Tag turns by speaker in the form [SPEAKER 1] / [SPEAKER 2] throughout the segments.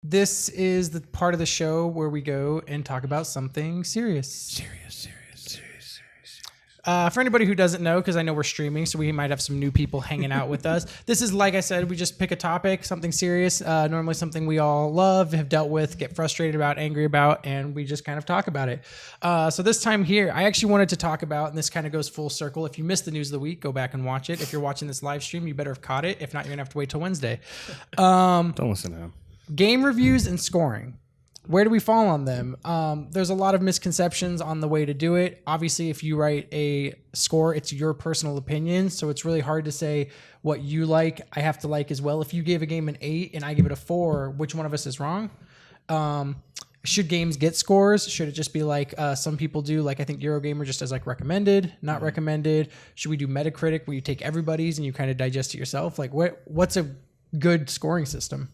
[SPEAKER 1] This is the part of the show where we go and talk about something serious. For anybody who doesn't know, because I know we're streaming, so we might have some new people hanging out with us. This is, like I said, we just pick a topic, something serious, normally something we all love, have dealt with, get frustrated about, angry about, and we just kind of talk about it. So this time here, I actually wanted to talk about, and this kind of goes full circle. If you missed the news of the week, go back and watch it. If you're watching this live stream, you better have caught it. If not, you're going to have to wait till Wednesday.
[SPEAKER 2] Don't listen to him.
[SPEAKER 1] Game reviews and scoring. Where do we fall on them? There's a lot of misconceptions on the way to do it. Obviously, if you write a score, it's your personal opinion, so it's really hard to say what you like, I have to like as well. If you gave a game an 8 and I give it a 4, which one of us is wrong? Should games get scores? Should it just be like some people do, like I think Eurogamer just as like recommended, not recommended? Should we do Metacritic where you take everybody's and you kind of digest it yourself? Like what's a good scoring system?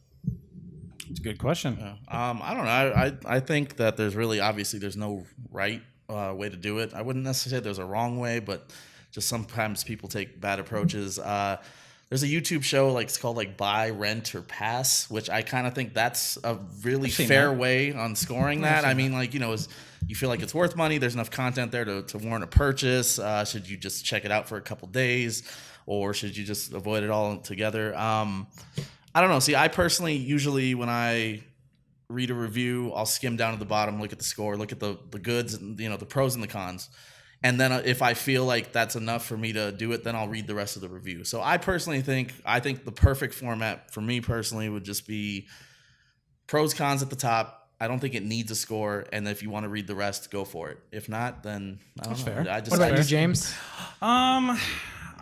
[SPEAKER 3] It's a good question.
[SPEAKER 4] Yeah. I don't know. I think that there's really obviously there's no right way to do it. I wouldn't necessarily say there's a wrong way, but just sometimes people take bad approaches. There's a YouTube show like it's called like Buy, Rent, or Pass, which I kind of think that's a really fair way on scoring that. I mean, like, you know, you feel like it's worth money. There's enough content there to warrant a purchase. Should you just check it out for a couple days, or should you just avoid it all altogether? I don't know. See, I personally usually when I read a review, I'll skim down to the bottom, look at the score, look at the goods, and the pros and the cons, and then if I feel like that's enough for me to do it, then I'll read the rest of the review. So I personally think the perfect format for me personally would just be pros, cons at the top. I don't think it needs a score, and if you want to read the rest, go for it. If not, then I don't know.
[SPEAKER 1] What about you, James?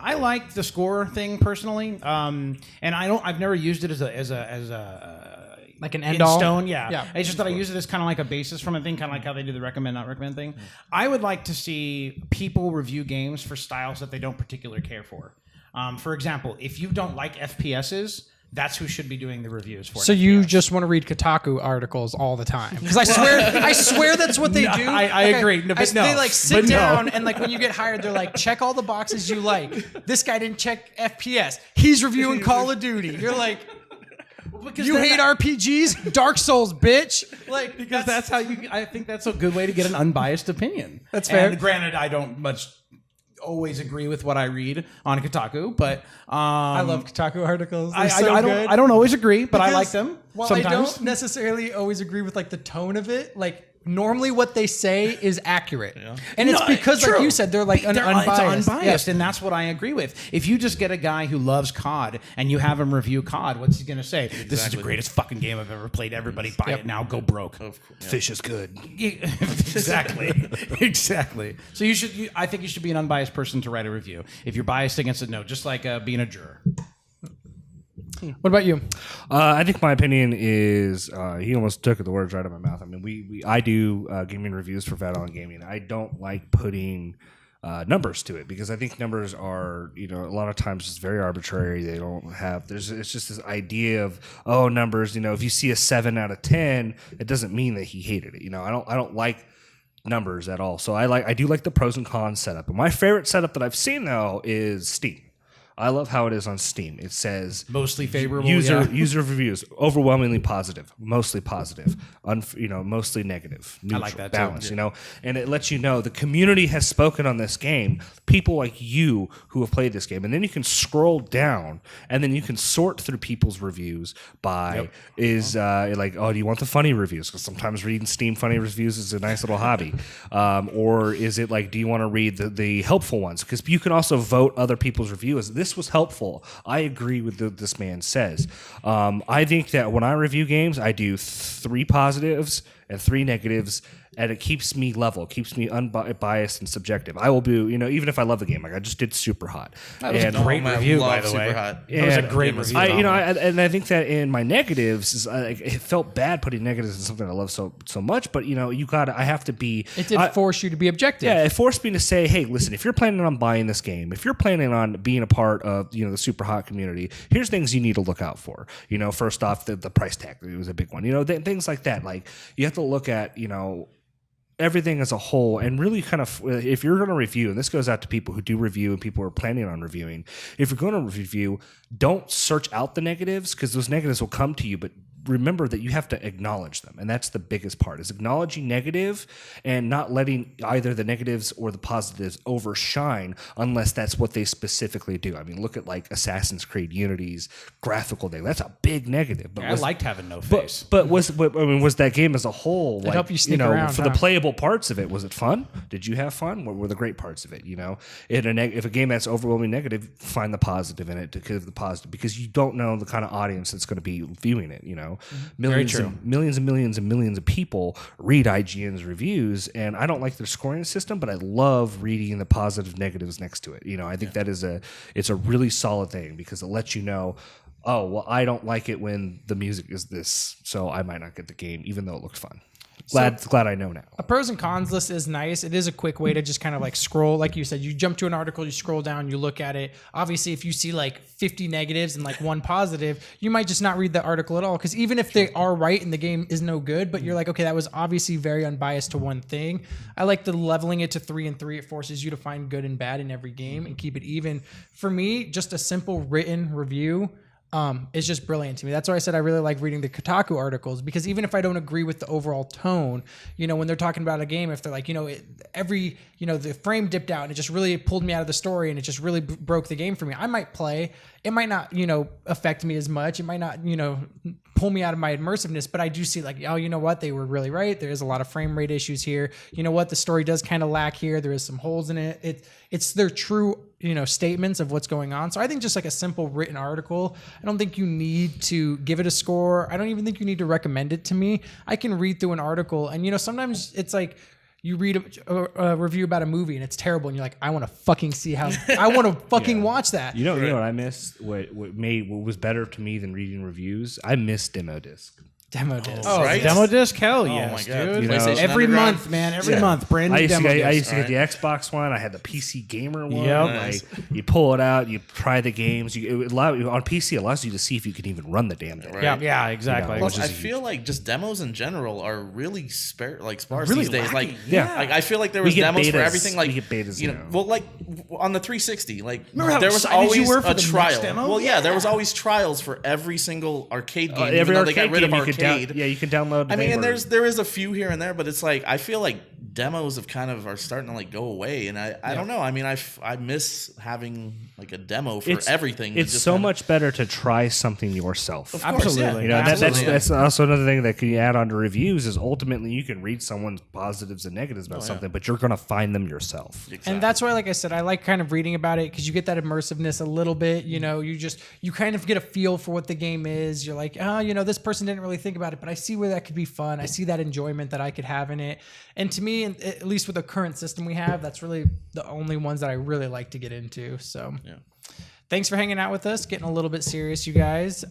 [SPEAKER 3] I like the score thing personally, and I've never used it as a
[SPEAKER 1] like an end all
[SPEAKER 3] stone. Yeah. It's just that I use it as kind of like a basis from a thing, kind of like how they do the recommend not recommend thing. I would like to see people review games for styles that they don't particularly care for. For example, if you don't like FPSs, that's who should be doing the reviews for.
[SPEAKER 1] So you just want to read Kotaku articles all the time? Because I swear that's what they do.
[SPEAKER 3] I agree. No, but no.
[SPEAKER 1] They like sit down and like when you get hired, they're like, check all the boxes you like. This guy didn't check FPS. He's reviewing Call of Duty. You're like, you hate RPGs? Dark Souls, bitch. Like
[SPEAKER 3] because that's how you. I think that's a good way to get an unbiased opinion.
[SPEAKER 1] That's fair.
[SPEAKER 3] And granted, I don't always agree with what I read on Kotaku, but
[SPEAKER 1] I love Kotaku articles. They're
[SPEAKER 3] I don't always agree, but I like them.
[SPEAKER 1] While
[SPEAKER 3] sometimes.
[SPEAKER 1] I don't necessarily always agree with like the tone of it, like normally what they say is accurate, and it's because like you said, they're like unbiased.
[SPEAKER 3] It's unbiased, and that's what I agree with. If you just get a guy who loves COD and you have him review COD, what's he gonna say? Exactly. This is the greatest fucking game I've ever played. Everybody buy it now. Go broke. Fish is good. Exactly. Exactly. So I think you should be an unbiased person to write a review. If you're biased against it, no. Just like being a juror.
[SPEAKER 1] What about you?
[SPEAKER 2] I think my opinion is he almost took the words right out of my mouth. I mean, I do gaming reviews for Phatt on Gaming. I don't like putting numbers to it because I think numbers are, a lot of times just very arbitrary. They don't have. It's just this idea of numbers. If you see a 7 out of 10, it doesn't mean that he hated it. I don't like numbers at all. So I do like the pros and cons setup. But my favorite setup that I've seen though is Steam. I love how it is on Steam. It says
[SPEAKER 3] mostly favorable
[SPEAKER 2] user reviews, overwhelmingly positive, mostly positive, mostly negative, neutral,
[SPEAKER 3] I like that
[SPEAKER 2] balance,
[SPEAKER 3] too.
[SPEAKER 2] And it lets you know the community has spoken on this game. People like you who have played this game, and then you can scroll down, and then you can sort through people's reviews by do you want the funny reviews? Because sometimes reading Steam funny reviews is a nice little hobby, or is it like do you want to read the helpful ones? Because you can also vote other people's reviews. This was helpful. I agree with what this man says. I think that when I review games, I do 3 positives and 3 negatives, and it keeps me level, keeps me unbiased and subjective. I will do, even if I love the game, like I just did Super Hot.
[SPEAKER 3] That was a great review, by the way.
[SPEAKER 4] Hot.
[SPEAKER 3] That was a great review.
[SPEAKER 2] I think that in my negatives, it felt bad putting negatives in something I love so much. But I have to be.
[SPEAKER 1] It did force you to be objective.
[SPEAKER 2] Yeah, it forced me to say, hey, listen, if you're planning on buying this game, if you're planning on being a part of the Super Hot community, here's things you need to look out for. First off, the price tag, it was a big one. Things like that. Like you have to look at everything as a whole, and really kind of, if you're going to review, and this goes out to people who do review and people who are planning on reviewing, if you're going to review, don't search out the negatives because those negatives will come to you, but remember that you have to acknowledge them, and that's the biggest part, is acknowledging negative and not letting either the negatives or the positives overshine unless that's what they specifically do. I mean, look at like Assassin's Creed Unity's graphical thing. That's a big negative. But
[SPEAKER 3] I liked having no face.
[SPEAKER 2] but was that game as a whole, like,
[SPEAKER 1] helped you sneak around,
[SPEAKER 2] for the playable parts of it, was it fun? Did you have fun? What were the great parts of it? If a game that's overwhelmingly negative, find the positive in it to give the positive, because you don't know the kind of audience that's going to be viewing it. Millions and millions and millions of people read IGN's reviews, and I don't like their scoring system, but I love reading the positive negatives next to it. I think that it's a really solid thing, because it lets you know, oh, well, I don't like it when the music is this, so I might not get the game, even though it looked fun. Glad I know now.
[SPEAKER 1] A pros and cons list is nice. It is a quick way to just kind of like scroll. Like you said, you jump to an article, you scroll down, you look at it. Obviously, if you see like 50 negatives and like one positive, you might just not read the article at all. Because even if they are right and the game is no good, but you're like, okay, that was obviously very unbiased to one thing. I like the leveling it to 3 and 3. It forces you to find good and bad in every game and keep it even. For me, just a simple written review is just brilliant to me. That's why I said I really like reading the Kotaku articles, because even if I don't agree with the overall tone, when they're talking about a game, if they're like, the frame dipped out and it just really pulled me out of the story and it just really broke the game for me, I might play. It might not, affect me as much. It might not, pull me out of my immersiveness, but I do see like, oh, you know what? They were really right. There is a lot of frame rate issues here. You know what? The story does kind of lack here. There is some holes in it. It's their true, statements of what's going on. So I think just like a simple written article, I don't think you need to give it a score. I don't even think you need to recommend it to me. I can read through an article and, sometimes it's like, you read a review about a movie and it's terrible, and you're like, I want to fucking see how I want to fucking watch that.
[SPEAKER 2] You know what I missed? What was better to me than reading reviews? I miss demo disc.
[SPEAKER 1] Demo disc.
[SPEAKER 3] Oh,
[SPEAKER 4] right?
[SPEAKER 3] demo disc? Hell
[SPEAKER 4] Oh
[SPEAKER 3] yes,
[SPEAKER 4] my God.
[SPEAKER 3] dude.
[SPEAKER 4] PlayStation
[SPEAKER 3] Every
[SPEAKER 4] Underground?
[SPEAKER 3] month, man. Every month. Brand new demo disc.
[SPEAKER 2] I used to get the Xbox one. I had the PC Gamer one.
[SPEAKER 3] Yep.
[SPEAKER 4] Nice.
[SPEAKER 2] You pull it out, you try the games. On PC, it allows you to see if you can even run the damn thing.
[SPEAKER 4] Right.
[SPEAKER 3] Yeah, exactly.
[SPEAKER 4] Plus,
[SPEAKER 2] which
[SPEAKER 4] I
[SPEAKER 2] is
[SPEAKER 4] feel like just demos in general are really sparse
[SPEAKER 3] Really
[SPEAKER 4] these days.
[SPEAKER 3] lacking,
[SPEAKER 4] Like,
[SPEAKER 2] yeah.
[SPEAKER 4] like I feel like there
[SPEAKER 2] We
[SPEAKER 4] was
[SPEAKER 2] get
[SPEAKER 4] demos for
[SPEAKER 2] betas.
[SPEAKER 4] everything. Like,
[SPEAKER 2] We get betas now.
[SPEAKER 4] well, like on the 360, like
[SPEAKER 3] Remember how
[SPEAKER 4] there was
[SPEAKER 3] excited you
[SPEAKER 4] always
[SPEAKER 3] were for
[SPEAKER 4] a
[SPEAKER 3] the next
[SPEAKER 4] trial.
[SPEAKER 3] demo?
[SPEAKER 4] Well, yeah, there was always trials for every single arcade game.
[SPEAKER 2] Every
[SPEAKER 4] even though they got
[SPEAKER 2] arcade
[SPEAKER 4] rid of
[SPEAKER 2] game you could
[SPEAKER 4] arcade.
[SPEAKER 2] you can download.
[SPEAKER 4] I mean, and
[SPEAKER 2] Gamer.
[SPEAKER 4] there is a few here and there, but it's like I feel like demos are starting to like go away, and I don't know. I mean, I miss having like a demo for everything.
[SPEAKER 2] It's
[SPEAKER 4] Just
[SPEAKER 2] so
[SPEAKER 4] kinda-
[SPEAKER 2] much better to try something yourself.
[SPEAKER 4] Of course,
[SPEAKER 3] Absolutely.
[SPEAKER 4] yeah.
[SPEAKER 2] That's also another thing that can you add on to reviews is ultimately you can read someone's positives and negatives about something, but you're going to find them yourself.
[SPEAKER 4] Exactly.
[SPEAKER 1] And that's why, like I said, I like kind of reading about it because you get that immersiveness a little bit. You kind of get a feel for what the game is. You're like, this person didn't really think about it, but I see where that could be fun. I see that enjoyment that I could have in it. And to me, at least with the current system we have, that's really the only ones that I really like to get into. So, thanks for hanging out with us, getting a little bit serious, you guys.